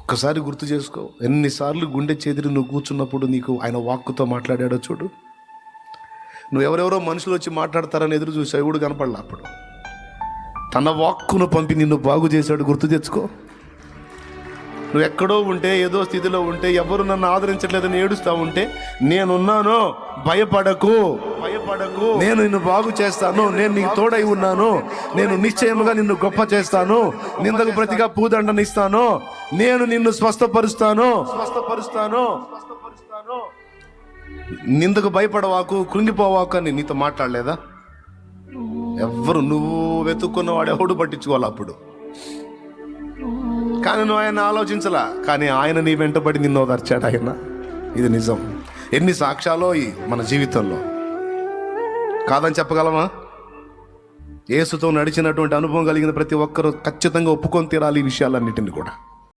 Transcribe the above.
ఒక్కసారి గుర్తు చేసుకో, ఎన్నిసార్లు గుండె చెదిరి నువ్వు కూర్చున్నప్పుడు నీకు ఆయన వాక్కుతో మాట్లాడాడో చూడు. నువ్వు ఎవరెవరో మనుషులు వచ్చి మాట్లాడతారని ఎదురు చూసావు, ఎవడు కనపడలా. అప్పుడు తన వాక్కును పంపి నిన్ను బాగు చేశాడు. గుర్తు తెచ్చుకో. నువ్వు ఎక్కడో ఉంటే, ఏదో స్థితిలో ఉంటే, ఎవరు నన్ను ఆదరించట్లేదని ఏడుస్తూ ఉంటే, నేనున్నాను, భయపడకు, నేను నిన్ను బాగు చేస్తాను, నేను నీకు తోడై ఉన్నాను, నేను నిశ్చయముగా నిన్ను గొప్ప చేస్తాను, నిందకు ప్రతిగా పూదండనిస్తాను, నేను నిన్ను స్వస్థపరుస్తాను. నిందకు భయపడవాకు, కృంగిపోవాకు అని నీతో మాట్లాడలేదా? ఎవ్వరు, నువ్వు వెతుక్కున్నవాడు ఎవడు పట్టించుకోవాలి అప్పుడు. కానీ నువ్వు ఆయన ఆలోచించలా, కానీ ఆయన నీ వెంటబడి నిన్ను ఓదార్చాడు ఆయన. ఇది నిజం. ఎన్ని సాక్ష్యాలో ఈ మన జీవితంలో, కాదని చెప్పగలమా? యేసుతో నడిచినటువంటి అనుభవం కలిగిన ప్రతి ఒక్కరూ ఖచ్చితంగా ఒప్పుకొని తీరాలి ఈ విషయాలన్నిటిని కూడా.